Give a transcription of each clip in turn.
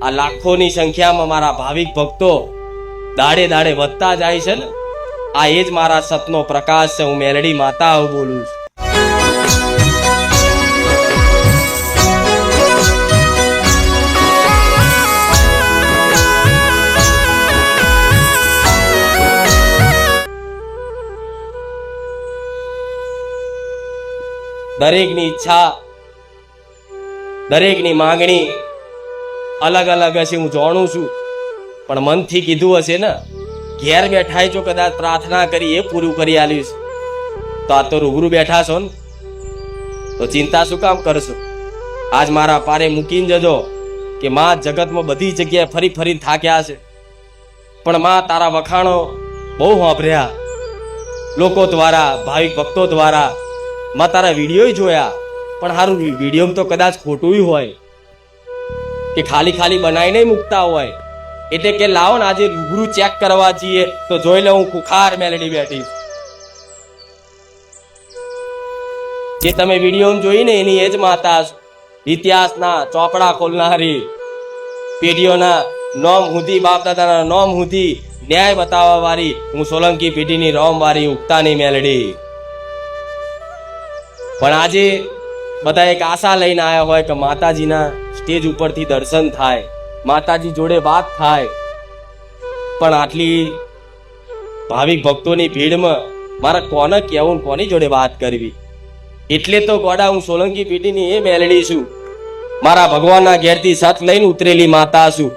આ લાખોની સંખ્યામાં મારા ભાવિક ભક્તો દાડે દાડે વધતા જાય છે ને, આ એ જ મારા સતનો પ્રકાશ છે. હું મેલડી માતા બોલું છું. દરેકની ઈચ્છા, દરેકની માંગણી અલગ અલગ હશે, હું જાણું છું. પણ મનથી કીધું હશે ને, ઘેર બેઠા જો કદાચ પ્રાર્થના કરી એ પૂરું કરી આલ્યું છે, તો આ તો રૂબરૂ બેઠા છો ને, તો ચિંતા શું કામ કરશો? આજ મારા પારે મૂકીને જજો કે માં જગતમાં બધી જગ્યાએ ફરી ફરીને થાક્યા છે, પણ માં તારા વખાણો બહુ સાંભળ્યા લોકો દ્વારા, ભાવિક ભક્તો દ્વારા. માં તારા વિડીયો જોયા, પણ સારું વિડીયો તો કદાચ ખોટું હોય કે ખાલી ખાલી બનાવીને મૂકતા હોય, એટલે કે લાવો ને આજે રૂબરૂ ચેક કરવા જઈએ તો જોઈ લે હું ખુખાર મેલડી બેઠી. જે તમે વિડીયો જોઈને એની એ જ માતા, ઇતિહાસના ચોપડા ખોલનારી, પેઢીઓના નોમ હુધી, બાપ દાદાના નોમ હુધી ન્યાય બતાવવા વાળી હું સોલંકી પેઢીની રોમ વાળી ઉગતાની મેલડી. પણ આજે બધા એક આશા લઈને આવ્યા હોય કે માતાજીના સ્ટેજ ઉપરથી દર્શન થાય, માતાજી જોડે વાત થાય, પણ આટલી ભાવિક ભક્તોની ભીડમાં મારે કોને કહેવું, કોની જોડે વાત કરવી? એટલે તો ગોડા હું સોલંકી પેઢીની એ મેલડી છું. મારા ભગવાનના ઘેરથી સત લઈને ઉતરેલી માતા છું.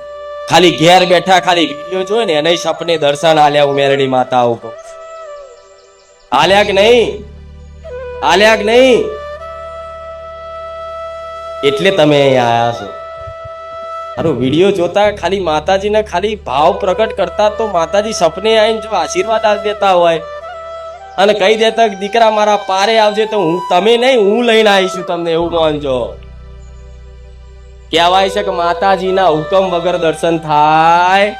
ખાલી ઘેર બેઠા ખાલી વિડીયો જોઈ ને એને સપને દર્શન આલ્યા હું મેલડી માતા ઉપર. આલ્યા કે નહીં? આલ્યા કે નહીં? એટલે તમે અહીંયા આયા છો. હારું વિડીયો જોતા ખાલી માતાજીને ખાલી ભાવ પ્રગટ કરતા તો માતાજી સપને આવીને જો આશીર્વાદ આપી દેતા હોય અને કહી દેતા કે દીકરા મારા પારે આવજે, તો હું તમે નહીં હું લઈને આવીશું તમને, એવું માનજો. કહેવાય છે કે માતાજીના હુકમ વગર દર્શન થાય.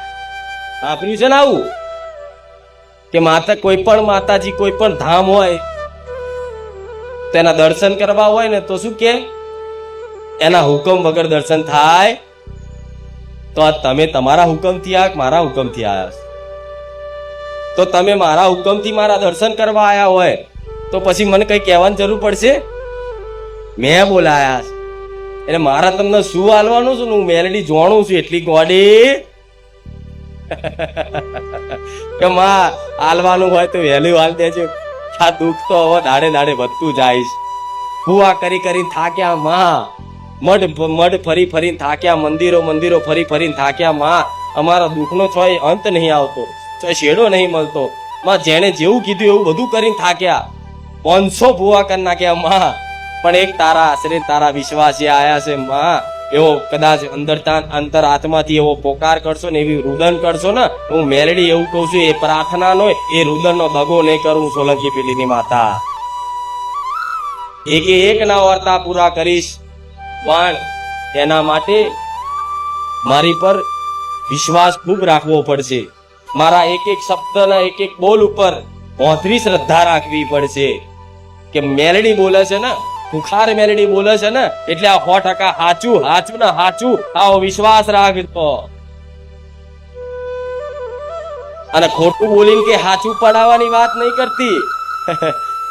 સાંભળ્યું છે ને આવું? કે માતા કોઈ પણ માતાજી કોઈ પણ ધામ હોય તેના દર્શન કરવા હોય ને તો શું કે એના હુકમ વગર દર્શન થાય. તો આ તમે તમારા હુકમથી આવ્યા, મારા હુકમથી આવ્યા? તો તમે મારા હુકમથી મારા દર્શન કરવા આવ્યા હોય તો પછી મને કઈ કહેવાની જરૂર પડશે? મેં બોલાયા એટલે મારા તમને શું હાલવાનું છે? હું મેલડી જોણું છું એટલી ગોડી કે માં હાલવાનું હોય તો વહેલું હાલ દેજો. આ દુઃખ તો હવે દાડે દાડે વધતું જાય છે. ભૂવા કરી કરીને થાક્યા માં, મઢ ફરી ફરીને થાક્યા, મંદિરો મંદિરો ફરી ફરીને થાક્યા માં. અમારા દુઃખનો છોય અંત નહીં આવતો, છોય છેડો નહીં મળતો માં. જેને જેવું કીધું એવું બધું કરીને થાક્યા, 500 ભૂવા કરી નાખ્યા માં. પણ એક તારા આશરે તારા વિશ્વાસી આયા છે માં, એવો કદાચ અંતર આત્માથી એવો પોકાર કરશો ને, એવી રુદન કરશો ને, હું મેલડી એવું કઉ છું, એ પ્રાર્થના નો એ રુદન નો દગો નહીં કરું સોલંકી પેઢીની માતા. એક ના વાર્તા પૂરા કરીશ, પણ તેના માટે મારી પર વિશ્વાસ ખૂબ રાખવો પડશે. મારા એક એક શબ્દના એક એક બોલ ઉપર પહોંચરી શ્રદ્ધા રાખવી પડશે કે મેલડી બોલે છે ને, ખુખાર મેલડી બોલે છે ને, એટલે આ 100% હાચું ને હાચું, આવો વિશ્વાસ રાખજો. અને ખોટું બોલીને કે હાચું પડાવવાની વાત નહીં કરતી.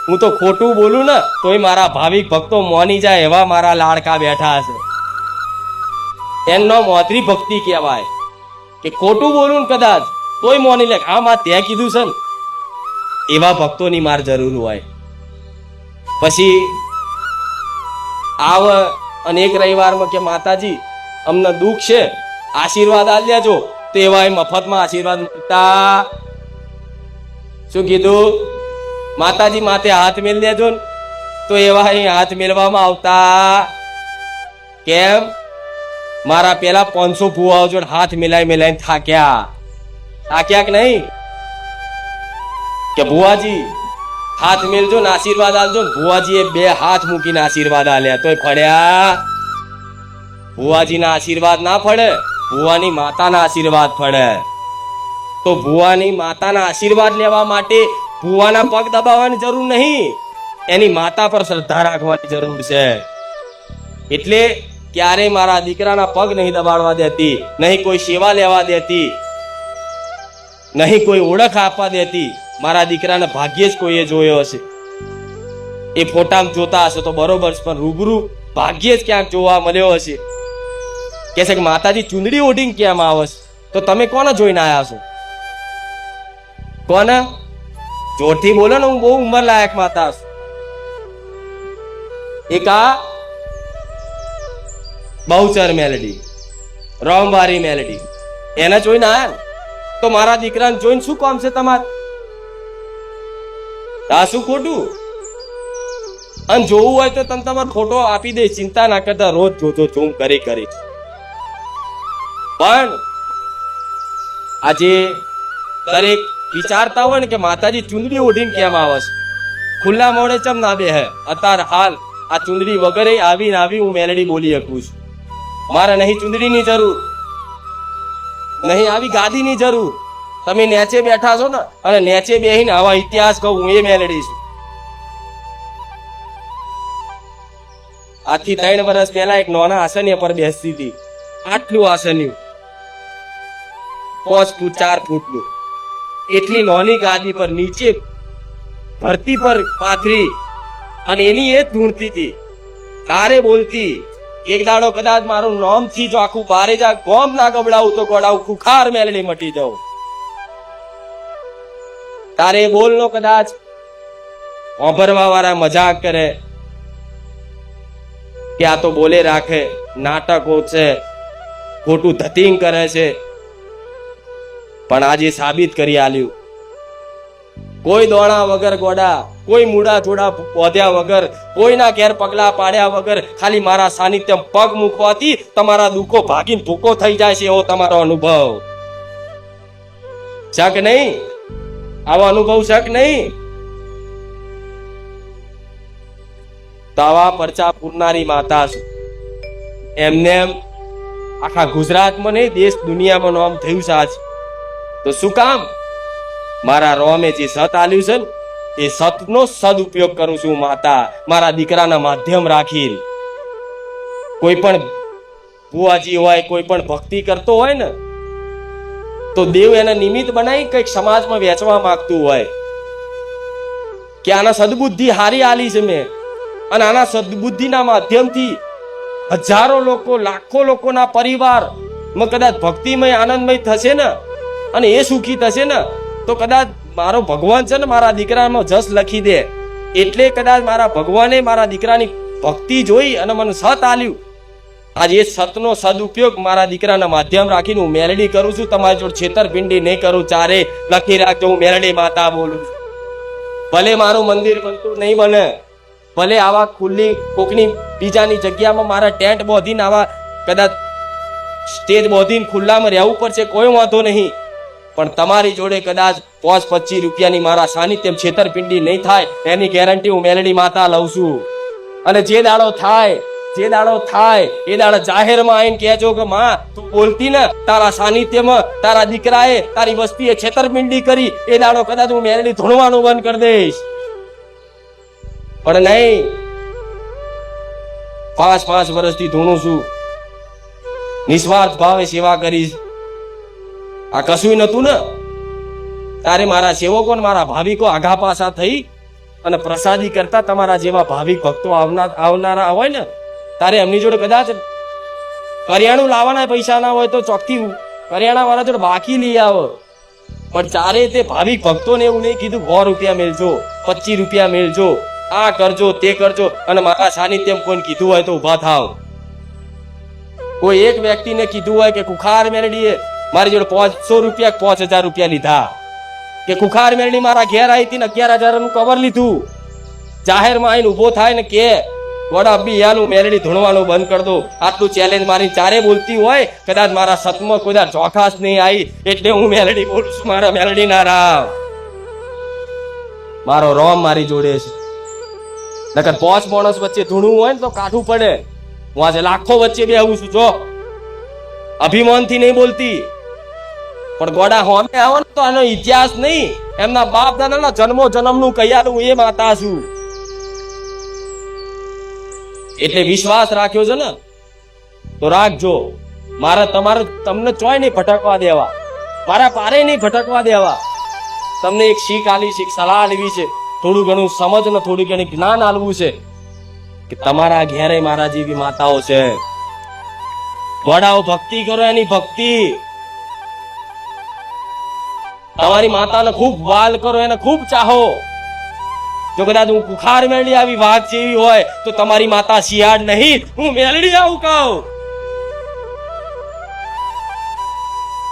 હું તો ખોટું બોલું ને તોય મારા ભાવિક ભક્તો મોની જાય એવા મારા લાડકા બેઠા છે. એમનો મોતરી ભક્તિ કહેવાય કે ખોટું બોલું ને કદાચ તોય મોની લે, હા માં ત્યાં કીધું છે ને, એવા ભક્તોની માર જરૂર હોય. પછી આવ અને એક રવિવારમાં કે માતાજી અમને દુઃખ છે, આશીર્વાદ આલ દેજો, તો એવા મફતમાં આશીર્વાદ મળતા. શું કીધું? માતાજી માથે હાથ મેલ દેજો ને, તો એવા હાથ મેળવામાં આવતા. કેમ? મારા પેલા 500 ભુવાઓ જોડે હાથ મિલાઈને થાક્યા કે નહીં? કે ભુવાજી હાથ મેલજો ને આશીર્વાદ આલજો ને. ભુવાજીએ 2 હાથ મૂકીને આશીર્વાદ આલ્યા તોય ફળ્યા? ભુવાજીના આશીર્વાદ ના ફળે, ભુવાની માતાના આશીર્વાદ ફળે. તો ભુવાની માતાના આશીર્વાદ લેવા માટે ભુવાના પગ દબાવવાની જરૂર નહીં, એની માતા પર શ્રદ્ધા રાખવાની જરૂર છે. એટલે ક્યારે મારા દીકરાના પગ નહીં દબાડવા દેતી, નહીં કોઈ સેવા લેવા દેતી, નહીં કોઈ ઓળખ આપવા દેતી. મારા દીકરાને ભાગ્યે જ કોઈએ જોયો હશે. એ ફોટામાં જોતા હશે તો બરોબર છે, પણ રૂબરૂ ભાગ્યે જ ક્યાંક જોવા મળ્યો હશે. કે છે કે માતાજી ચુંદડી ઓઢીને કેમ આવે છે? તો તમે કોને જોઈને આવ્યા છો? કોને? જોરથી બોલો ને, હું બહુ ઉંમર લાયક માતા છું. એક આ બહુચર મેલડી, રોમવારી મેલડી, એને જોઈને આયા ને તો મારા દીકરાને જોઈને શું કામ છે તમારે? આ શું ખોટું? અને જોવું હોય તો તમે તમારો ફોટો આપી દે, ચિંતા ના કરતા. રોજ જોજો ઝૂમ કરી કરી. પણ આજે દરેક વિચારતા હોય ને કે માતાજી ચુંદડી ઓઢીને કેમ આવે છે, ખુલ્લા મોડે ચમ ના બે હે. અત્યારે હાલ આ ચુંદડી વગર આવી હું મેલડી બોલી શકું છું. મારે નહીં ચુંદડીની જરૂર, નહીં આવી ગાદીની જરૂર. તમે નેચે બેઠા છો ને, અને નેચે બેહીને આવા ઇતિહાસ કહું હું એ મેલડી છું. આજથી 3 વર્ષ પહેલા એક નાના આસનિયા પર બેસતી હતી. આટલું આસનિયું, 5 ફૂટ 4 ફૂટનું, એટલી નાની ગાદી પર નીચે ધરતી પર પાથરી, અને એની એ જ ધૂણતી હતી, તારે બોલતી. એક દાડો કદાચ મારું નામ થી જો આખું બારે જા ગોમ ના ગબડાવું તો ગોડાવું ખુખાર મેલડી મટી જાઉં. તારે બોલ નો કદાચ ઓભરવા વાળા મજાક કરે કે આ તો બોલે રાખે, નાટકો છે, ખોટું ધતિંગ કરે છે. પણ આજે સાબિત કરી આલ્યું, કોઈ દોણા વગર ગોડા, કોઈ મૂડા થોડા પોધ્યા વગર, કોઈના ઘેર પગલા પાડ્યા વગર, ખાલી મારા સાનિધ્ય પગ મૂકવાથી તમારા દુઃખો ભાગીને ભૂકો થઈ જાય છે, એવો તમારો અનુભવ છે કે નહીં? આવો અનુભવ છે કે નહીં? તો આવા પરચા પૂરનારી માતા છે. એમને આખા ગુજરાતમાં નહીં, દેશ દુનિયામાં નામ થયું છે આજ. તો શું કામ? મારા રોમે જે સત આલ્યું છે ને, એ સતનો સદુપયોગ કરું છું માતા. મારા દીકરાના માધ્યમ રાખી. કોઈ પણ બુઆજી હોય, કોઈ પણ ભક્તિ કરતો હોય ને, તો દેવ એને નિમિત્ત બનાવી કંઈક સમાજમાં વેચવા માંગતું હોય કે આના સદબુદ્ધિ હારી આલી છે મેં, અને આના સદબુદ્ધિના માધ્યમથી હજારો લોકો, લાખો લોકોના પરિવારમાં કદાચ ભક્તિમય આનંદમય થશે ને, અને એ સુખી થશે ને, તો કદાચ મારો ભગવાન છે ને મારા દીકરામાં જસ લખી દે. એટલે કદાચ મારા ભગવાને મારા દીકરાની ભક્તિ જોઈ અને મને સત આલ્યું. આજે એ સતનો સદુપયોગ મારા દીકરાના માધ્યમ રાખીને હું મેલડી કરું છું. તમારી જોડે છેતરપિંડી નહીં કરું. ચારે લખી રાખજો, હું મેલડી માતા બોલું છું. ભલે મારું મંદિર બનતું નહીં બને, ભલે આવા ખુલ્લી કોકની બીજાની જગ્યામાં મારા ટેન્ટ બોધીને, આવા કદાચ સ્ટેજ બોધીને ખુલ્લામાં રહેવું પડશે, કોઈ વાંધો નહીં. પણ તમારી જોડે કદાચ 5-25 રૂપિયાની મારા સાનિધ્ય છેતરપિંડી નહીં થાય, એની ગેરંટી હું મેલડી માતા લઉં છું. અને જે દાડો થાય એ દાડો જાહેરમાં આવીને કહેજો કે માં તું બોલતી ને, તારા સાનિધ્યમાં તારા દીકરાએ, તારી વસ્તીએ છેતરપિંડી કરી, એ દાડો કદાચ હું મેલડી ધૂણવાનું બંધ કરી દઈશ. પણ નહીં, 5 વર્ષથી ધૂણું છું, નિસ્વાર્થ ભાવે સેવા કરીશ. આ કશું નતું ને, તારે મારા સેવકો, મારા ભાવિકો આઘા પાછા થઈ અને પ્રસાદી કરતા તમારા જેવા ભાવિક ભક્તો આવનારા હોય ને, તારે એમની જોડે કદાચ કરિયાણું લાવવાના પૈસા ના હોય તો ચોકથી કરિયાણા વાળા જોડે બાકી લઈ આવો. પણ ચારે તે ભાવિક ભક્તોને એવું નહીં કીધું 100 રૂપિયા મેળજો, 25 રૂપિયા મેળજો, આ કરજો તે કરજો. અને મારા સાનિધ્યમ કોઈને કીધું હોય તો ઉભા થાવ. કોઈ એક વ્યક્તિને કીધું હોય કે કુખાર મેલડીએ મારી જોડે 500 રૂપિયા 5000 રૂપિયા લીધા, કે કુખાર મેલડી મારા ઘેર આવી હતી ને 11000 નું કવર લીધું. જાહેરમાં આવીને ઉભો થાય ને કે ગોડા બી યાનું મેલડી ધૂણવાનું બંધ કરી દો. આટલું ચેલેન્જ મારી ચારે બોલતી હોય, કદાચ મારા સતમાં કોઈ ચોખાસ નહીં આવી એટલે હું મેલડી બોલું છું. મારા મેલડી ના રામ, મારો રોમ મારી જોડે છે. નકર 5 માણસ વચ્ચે ધૂણવું હોય ને તો કાઠું પડે. હું આજે લાખો વચ્ચે બેહું છું. જો અભિમાનથી નહીં બોલતી, પણ ગોડા હોમે આવો ને તો આનો ઇતિહાસ નહીં, એમના બાપ દાદાના જન્મો જન્મનું કયાલું એ માતા છું. એટલે વિશ્વાસ રાખ્યો છે ને તો રાખજો. મારે તમારે તમને ચોય નહીં ભટકવા દેવા, મારા પારે નહીં ભટકવા દેવા. તમને એક શીખ આલી છે, એક સલાહ આલવી છે, થોડું ઘણું સમજ ને થોડું ઘણું જ્ઞાન આલવું છે કે તમારા ઘેરે મારા જેવી માતાઓ છે. વડાઓ ભક્તિ કરો, એની ભક્તિ. તમારી માતાને ખૂબ વાલ કરો, એને ખૂબ ચાહો. જો કદાચ હું કુખાર મેળડી આવી વાઘ જેવી હોય તો તમારી માતા શિયાળ નહીં, હું મેલડી આવું કહું.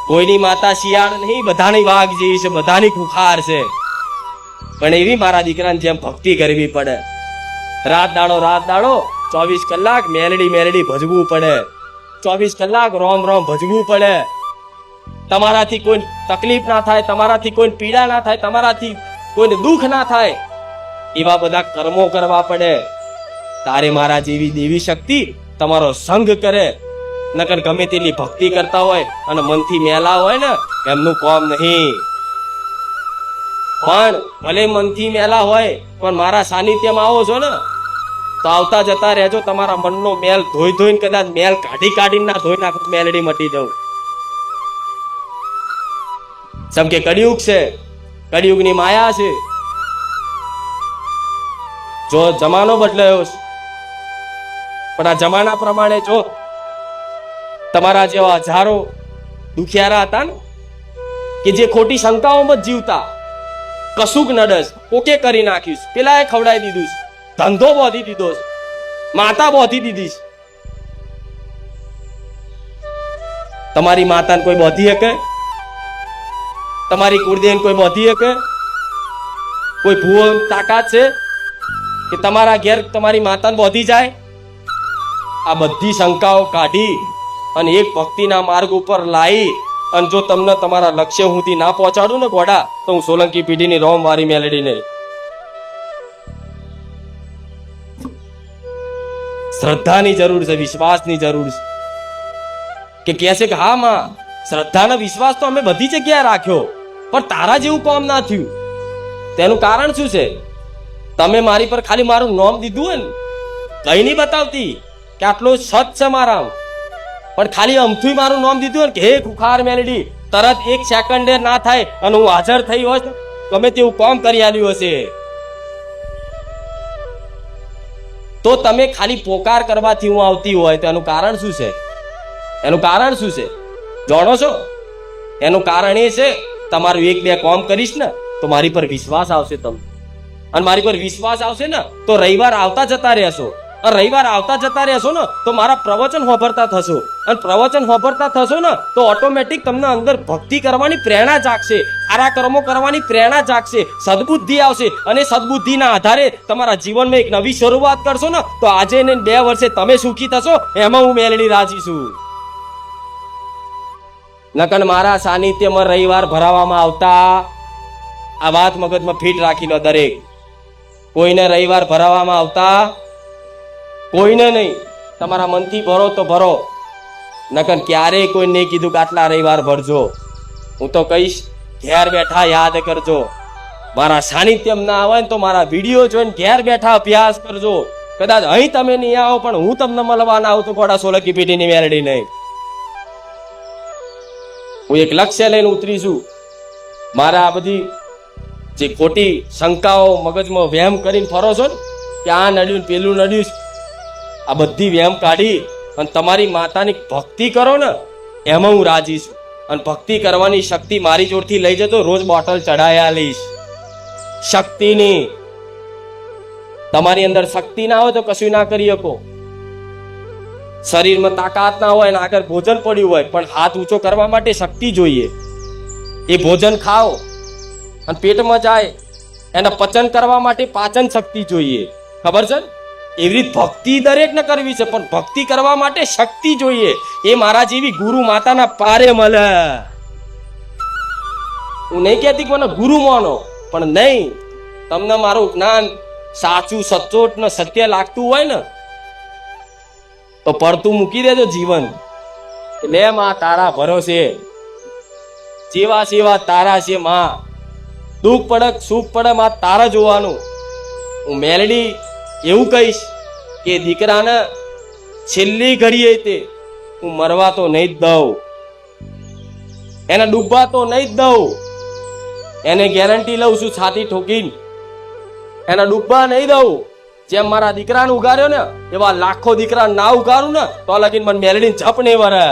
કોઈની માતા શિયાળ નહીં, બધાની વાઘ જેવી છે, બધાની કુખાર છે. પણ એવી મારા દીકરાને જેમ ભક્તિ કરવી પડે. રાત દાડો 24 કલાક મેલડી ભજવું પડે. 24 કલાક રોમ ભજવું પડે. તમારાથી કોઈ તકલીફ ના થાય, તમારાથી કોઈ પીડા ના થાય, તમારાથી કોઈને દુઃખ ના થાય, એવા બધા કર્મો કરવા પડે. તારે મારા જેવી દેવી શક્તિ તમારો સંગ કરે. નકર ગમે તેટલી ભક્તિ કરતા હોય અને મનથી મેલા હોય ને, એમનું કામ નહીં. પણ ભલે મનથી મેલા હોય પણ મારા સાનિધ્યમાં આવો છો ને તો આવતા જતા રહેજો. તમારા મનનો મેલ ધોઈને કદાચ મેલ કાઢીને ના ધોઈ નાખો, મેલડી મટી જાઉં. સમ કે કળિયુગ છે, કળિયુગની માયા છે. જો જમાનો બદલાયો છે, પણ આ જમાના પ્રમાણે જો તમારા જેવા હજારો દુખિયારા હતા ને કે જે ખોટી શંકાઓમાં જ જીવતા, કશુંક નડસ કોકે કરી નાખ્યું, પેલાએ ખવડાવી દીધું, ધંધો બોધી દીધો, માતા બોધી દીધી. તમારી માતાને કોઈ બોધી શકે? તમારી કુળદેવને કોઈ બોધી શકે? કોઈ ભૂવો તાકાત છે કે તમારા ઘેર તમારી માતાને બોધી જાય? આ બધી શંકાઓ કાઢી અને એક ભક્તિના માર્ગ ઉપર લાવી અને જો તમને તમારા લક્ષ્ય સુધી ના પહોંચાડું ને ઘોડા, તો હું સોલંકી પેઢીની રોમ વારી મેલડી નહીં. શ્રદ્ધાની જરૂર છે, વિશ્વાસની જરૂર છે. કે કહે છે કે હા માં, શ્રદ્ધા ને વિશ્વાસ તો અમે બધી જગ્યાએ રાખ્યો, પણ તારા જેવું કામ ના થયું. તેનું કારણ શું છે? તમે મારી પર ખાલી મારું નામ દીધું હોય ને, કઈ નહીં બતાવતી કે આટલો સત છે મારા, પણ ખાલી અમથું મારું નામ દીધું હોય કે હે ખુખાર મેલડી, તરત 1 સેકન્ડે ના થાય અને હું હાજર થઈ હોય, ગમે તેવું કામ કરી આલ્યું હશે. તો તમે ખાલી પોકાર કરવાથી હું આવતી હોય તો એનું કારણ શું છે? એનું કારણ શું છે જાણો છો? એનું કારણ એ છે, તમારું 1-2 કામ કરીશ ને તો મારી પર વિશ્વાસ આવશે તમને, અને મારી પર વિશ્વાસ આવશે ને તો રવિવાર આવતા જતા રહેશો, અને રવિવાર આવતા જતા રહેશો ને તો મારા પ્રવચન સાંભળતા થશો, અને પ્રવચન સાંભળતા થશો ને તો ઓટોમેટિક તમને અંદર ભક્તિ કરવાની પ્રેરણા જાગશે, સારા કર્મો કરવાની પ્રેરણા જાગશે, સદબુદ્ધિ આવશે, અને સદબુદ્ધિના આધારે તમારા જીવનમાં એક નવી શરૂઆત કરશો ને તો આજે ને 2 વર્ષે તમે સુખી થશો, એમાં હું મેલડી રાજી છું. નકન મારા સાનિધ્યમાં રવિવાર ભરાવામાં આવતા, આ વાત મગજમાં ફિટ રાખી લો દરેક. કોઈને રવિવાર ભરાવામાં આવતા કોઈને નહીં. તમારા મનથી ભરો તો ભરો, નકર ક્યારેય કોઈ નહીં કીધું કે આટલા રવિવાર ભરજો. હું તો કહીશ ઘેર બેઠા યાદ કરજો. મારા સાનિધ્યમ ના આવે ને તો મારા વિડીયો જોઈને ઘેર બેઠા અભ્યાસ કરજો. કદાચ અહીં તમે નહીં આવો પણ હું તમને મળવા ના આવું તો ઘોડા સોલંકી પેઢીની મેલડી નહીં. હું એક લક્ષ્ય લઈને ઉતરીશું. મારા આ બધી જે ખોટી શંકાઓ મગજમાં વહેમ કરીને ફરો છો ને કે આ નડ્યું પેલું નડ્યું, આ બધી વહેમ કાઢી અને તમારી માતાની ભક્તિ કરો ને એમાં હું રાજી છું. અને ભક્તિ કરવાની શક્તિ મારી જોડથી લઈ જતો, રોજ બોટલ ચઢાયા લઈશ શક્તિની. તમારી અંદર શક્તિ ના હોય તો કશું ના કરી શકો. શરીરમાં તાકાત ના હોય ને આગળ ભોજન પડ્યું હોય પણ હાથ ઊંચો કરવા માટે શક્તિ જોઈએ. એ ભોજન ખાઓ અને પેટમાં જાય, એના પચન કરવા માટે પાચન શક્તિ જોઈએ. ખબર છે? એવી રીત ભક્તિ દરેકને કરવી છે, પણ ભક્તિ કરવા માટે શક્તિ જોઈએ. એ મારા જેવી ગુરુ માતાના પારે મળે. હું નહીં કહેતી કે મને ગુરુ માનો, પણ નહીં, તમને મારું જ્ઞાન સાચું સચોટ ને સત્ય લાગતું હોય ને તો પડતું મૂકી દેજો જીવન. લે માં તારા ભરોસે, જેવા સેવા તારા છે માં, દુઃખ પડે સુખ પડે માં તારા જોવાનું. હું મેલડી એવું કહીશ કે દીકરાને છેલ્લી ઘડીએ તે હું મરવા તો નહીં જ દઉં, એને ડૂબવા તો નહીં જ દઉં. એને ગેરંટી લઉં છું છાતી ઠોકીને, એને ડૂબવા નહીં દઉં. જેમ મારા દીકરાને ઉગાર્યો ને એવા લાખો દીકરા ના ઉગારું ને તો લગીન મને મેલડીને જપ નહીં વરે.